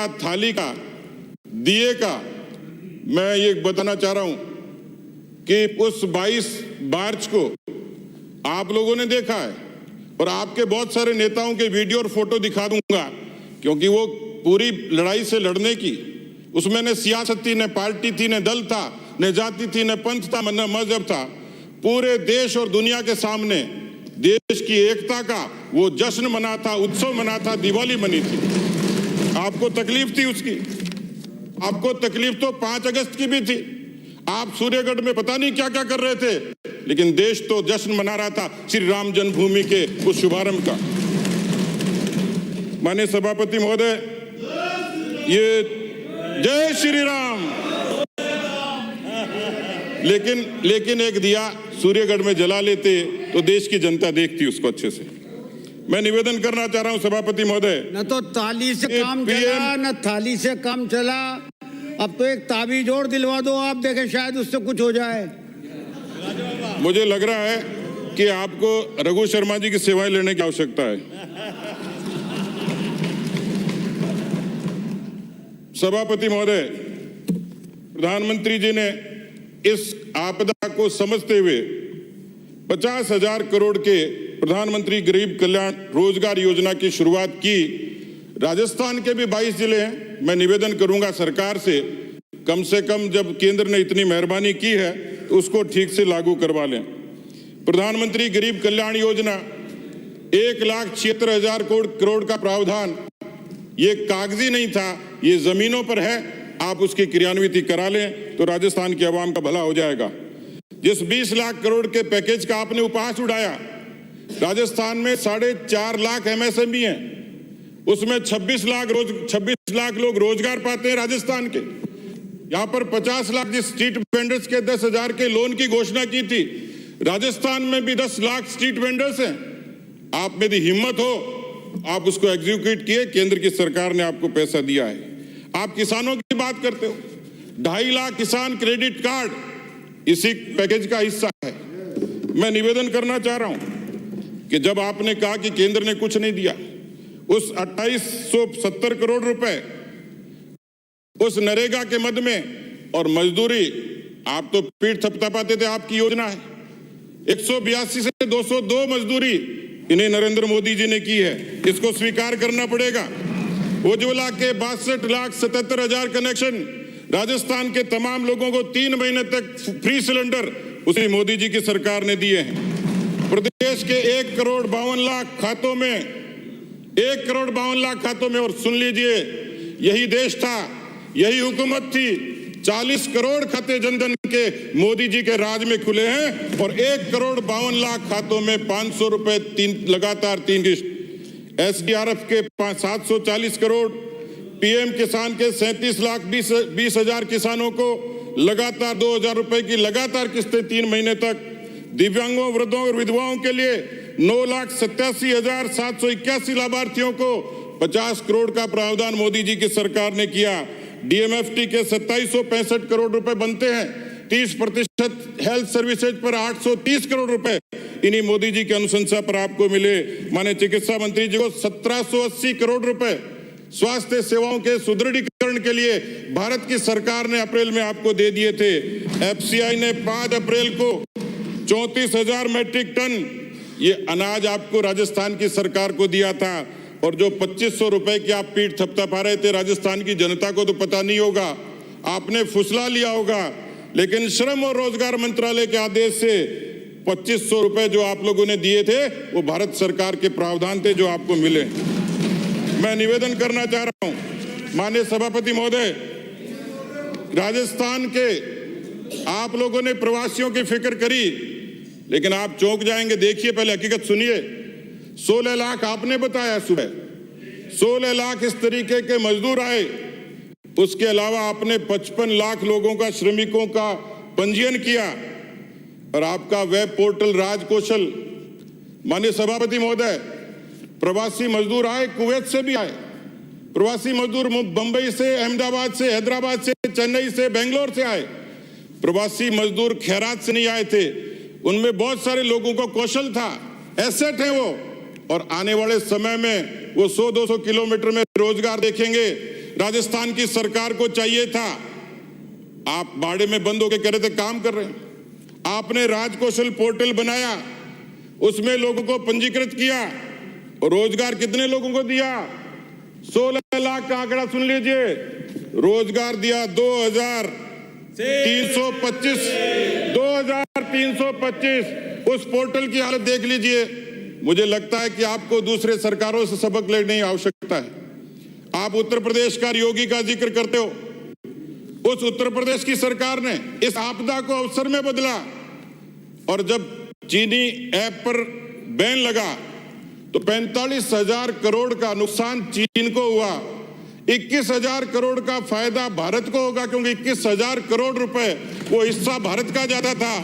थाली का, दिए का, मैं ये बताना चाह रहा हूं कि उस 22 मार्च को आप लोगों ने देखा है और आपके बहुत सारे नेताओं के वीडियो और फोटो दिखा दूंगा, क्योंकि वो पूरी लड़ाई से लड़ने की, उसमें न सियासत थी, न पार्टी थी, न दल था, न जाति थी, न पंथ था, न मजहब था। पूरे देश और दुनिया के सामने देश की एकता का वो जश्न मना था, उत्सव मना था, दिवाली मनी थी। आपको तकलीफ थी उसकी, आपको तकलीफ तो 5 अगस्त की भी थी। आप सूर्यगढ़ में पता नहीं क्या क्या कर रहे थे, लेकिन देश तो जश्न मना रहा था श्री राम जन्मभूमि के उस शुभारंभ का। माननीय सभापति महोदय, ये जय श्री राम, लेकिन एक दिया सूर्यगढ़ में जला लेते तो देश की जनता देखती उसको अच्छे से। मैं निवेदन करना चाह रहा हूं सभापति महोदय, न तो ताली से काम चला, न थाली से काम चला। अब तो एक ताबीज और दिलवा दो, आप देखें शायद उससे कुछ हो जाए। मुझे लग रहा है कि आपको रघु शर्मा जी की सेवाएं लेने की आवश्यकता है। सभापति महोदय, प्रधानमंत्री जी ने इस आपदा को समझते हुए 50,000 करोड़ के प्रधानमंत्री गरीब कल्याण रोजगार योजना की शुरुआत की। राजस्थान के भी 22 जिले हैं। मैं निवेदन करूंगा सरकार से कम जब केंद्र ने इतनी मेहरबानी की है तो उसको ठीक से लागू करवा लें। प्रधानमंत्री गरीब कल्याण योजना 1,76,000 करोड़ का प्रावधान, ये कागजी नहीं था, ये जमीनों पर है। आप उसकी क्रियान्विति करा लें तो राजस्थान की आवाम का भला हो जाएगा। जिस 20 लाख करोड़ के पैकेज का आपने उपहास उड़ाया, राजस्थान में 4.5 लाख MSME हैं, उसमें 26 लाख लोग रोजगार पाते हैं राजस्थान के। यहाँ पर 50 लाख जिस स्ट्रीट वेंडर्स के 10,000 के लोन की घोषणा की थी, राजस्थान में भी 10 लाख स्ट्रीट वेंडर्स हैं। आप में यदि हिम्मत हो, आप उसको एग्जीक्यूट किए, केंद्र की सरकार ने आपको पैसा दिया है। आप किसानों की बात करते हो, 2.5 लाख किसान क्रेडिट कार्ड इसी पैकेज का हिस्सा है। मैं निवेदन करना चाह रहा हूं कि जब आपने कहा कि केंद्र ने कुछ नहीं दिया, उस 2870 करोड़ रुपए उस नरेगा के मद में और मजदूरी, आप तो पीठ थपथपाते थे, आपकी योजना है। 182 से 202 मजदूरी इन्हें नरेंद्र मोदी जी ने की है, इसको स्वीकार करना पड़ेगा। उज्ज्वला के 62,77,000 कनेक्शन, राजस्थान के तमाम लोगों को 3 महीने तक फ्री सिलेंडर उसी मोदी जी की सरकार ने दिए हैं। प्रदेश के 1,52,00,000 खातों में, 1,52,00,000 खातों में, और सुन लीजिए, यही देश था, यही हुकूमत थी, 40 करोड़ खाते जनधन के मोदी जी के राज में खुले हैं और 1,52,00,000 खातों में 500 रुपए लगातार 3 किस्त, SDRF के 740 करोड़, PM किसान के 37,20,000 किसानों को लगातार 2,000 रुपए की लगातार किस्तें 3 महीने तक, दिव्यांगों, वृद्धों और विधवाओं के लिए 9,87,781 लाभार्थियों को 50 करोड़ का प्रावधान मोदी जी की सरकार ने किया। DMFT के 2765 करोड़ रुपए बनते हैं। 30% हेल्थ सर्विसेज पर 830 करोड़ रुपए इन्हीं मोदी जी की अनुशंसा पर आपको मिले। माननीय चिकित्सा मंत्री जी को 1780 करोड़ रुपए स्वास्थ्य सेवाओं के सुदृढ़ीकरण के लिए भारत की सरकार ने अप्रैल में आपको दे दिए थे। FCI ने 5 अप्रैल को 34,000 मैट्रिक टन ये अनाज आपको राजस्थान की सरकार को दिया था। और जो 2500 रुपए की आप पीठ थपथपा रहे थे, राजस्थान की जनता को तो पता नहीं होगा, आपने फुसला लिया होगा, लेकिन श्रम और रोजगार मंत्रालय के आदेश से 2500 रुपए जो आप लोगों ने दिए थे वो भारत सरकार के प्रावधान थे जो आपको मिले। मैं निवेदन करना चाह रहा हूं माननीय सभापति महोदय, राजस्थान के आप लोगों ने प्रवासियों की फिक्र करी, लेकिन आप चौंक जाएंगे। देखिए, पहले हकीकत सुनिए। 16 लाख आपने बताया सुबह, 16 लाख इस तरीके के मजदूर आए। उसके अलावा आपने 55 लाख लोगों का, श्रमिकों का पंजीयन किया और आपका वेब पोर्टल राजकौशल। माननीय सभापति महोदय, प्रवासी मजदूर आए, कुवैत से भी आए, प्रवासी मजदूर बंबई से, अहमदाबाद से, हैदराबाद से, चेन्नई से, बेंगलोर से आए। प्रवासी मजदूर खैरात से नहीं आए थे, उनमें बहुत सारे लोगों को कौशल था, एसेट है वो, और आने वाले समय में वो 100-200 किलोमीटर में रोजगार देखेंगे। राजस्थान की सरकार को चाहिए था। आप बाड़े में बंद होकर कह रहे थे काम कर रहे हैं। आपने राजकौशल पोर्टल बनाया, उसमें लोगों को पंजीकृत किया और रोजगार कितने लोगों को दिया? 16 लाख का आंकड़ा सुन लीजिए। रोजगार दिया 2325। उस पोर्टल की हालत देख लीजिए। मुझे लगता है कि आपको दूसरे सरकारों से सबक लेने की आवश्यकता है। आप उत्तर प्रदेश का योगी का जिक्र करते हो। उस उत्तर प्रदेश की सरकार ने इस आपदा को अवसर में बदला और जब चीनी ऐप पर बैन लगा तो 45,000 करोड़ का नुकसान चीन को हुआ। 21,000 करोड़ का फायदा भारत को होगा, क्योंकि 21,000 करोड़ रुपए वो हिस्सा भारत का ज्यादा था।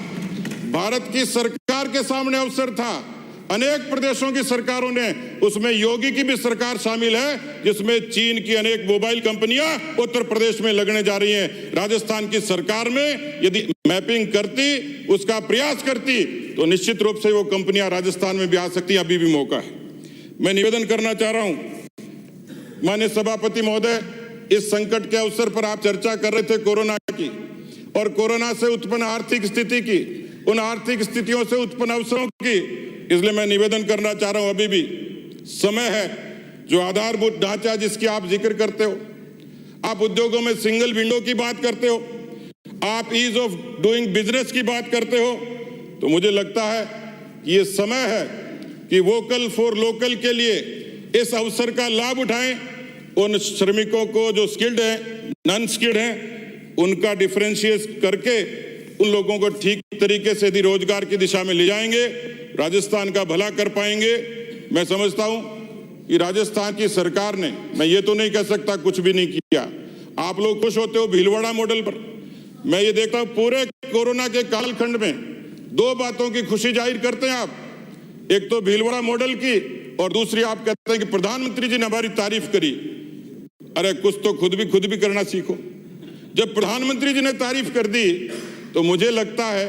भारत की सरकार के सामने अवसर था। अनेक प्रदेशों की सरकारों ने, उसमें योगी की भी सरकार शामिल है, जिसमें चीन की अनेक मोबाइल कंपनियां उत्तर प्रदेश में लगने जा रही हैं। राजस्थान की सरकार में यदि मैपिंग करती, उसका प्रयास करती, तो निश्चित रूप से वो कंपनियां राजस्थान में भी आ सकती हैं। अभी भी मौका है। मैं निवेदन करना चाह रहा हूं, माननीय सभापति महोदय, इस संकट के अवसर पर आप चर्चा कर रहे थे कोरोना की और कोरोना से उत्पन्न आर्थिक स्थिति की, उन आर्थिक स्थितियों से उत्पन्न अवसरों की। इसलिए मैं निवेदन करना चाह रहा हूं, अभी भी समय है। जो आधारभूत ढांचा जिसकी आप जिक्र करते हो, आप उद्योगों में सिंगल विंडो की बात करते हो, आप ईज ऑफ डूइंग बिजनेस की बात करते हो, तो मुझे लगता है कि ये समय है कि वोकल फॉर लोकल के लिए इस अवसर का लाभ उठाएं। उन श्रमिकों को जो स्किल्ड हैं, नॉन स्किल्ड हैं, उनका डिफरेंशिएट करके उन लोगों को ठीक तरीके से यदि रोजगार की दिशा में ले जाएंगे, राजस्थान का भला कर पाएंगे। मैं समझता हूं कि राजस्थान की सरकार ने, मैं ये तो नहीं कह सकता कुछ भी नहीं किया। आप लोग खुश होते हो भीलवाड़ा मॉडल पर। मैं ये देखता हूं पूरे कोरोना के कालखंड में 2 बातों की खुशी जाहिर करते हैं आप। एक तो भीलवाड़ा मॉडल की, और दूसरी आप कहते हैं कि प्रधानमंत्री जी ने हमारी तारीफ करी। अरे कुछ तो खुद भी करना सीखो। जब प्रधानमंत्री जी ने तारीफ कर दी तो मुझे लगता है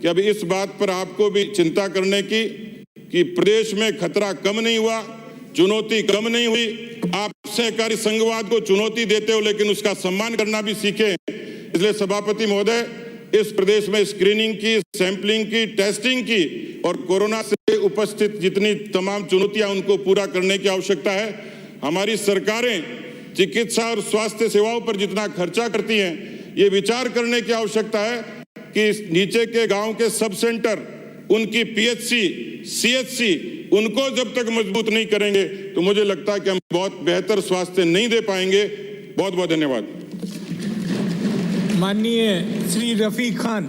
कि अब इस बात पर आपको भी चिंता करने की कि प्रदेश में खतरा कम नहीं हुआ, चुनौती कम नहीं हुई। आप सहकारी संघवाद को चुनौती देते हो, लेकिन उसका सम्मान करना भी सीखें। इसलिए सभापति महोदय, इस प्रदेश में स्क्रीनिंग की, सैंपलिंग की, टेस्टिंग की और कोरोना से उपस्थित जितनी तमाम चुनौतियां, उनको पूरा करने की आवश्यकता है। हमारी सरकारें चिकित्सा और स्वास्थ्य सेवाओं पर जितना खर्चा करती हैं, ये विचार करने की आवश्यकता है कि नीचे के गांव के सब सेंटर, उनकी पीएचसी, सीएचसी, उनको जब तक मजबूत नहीं करेंगे तो मुझे लगता है कि हम बहुत बेहतर स्वास्थ्य नहीं दे पाएंगे। बहुत बहुत धन्यवाद। माननीय श्री रफीक खान।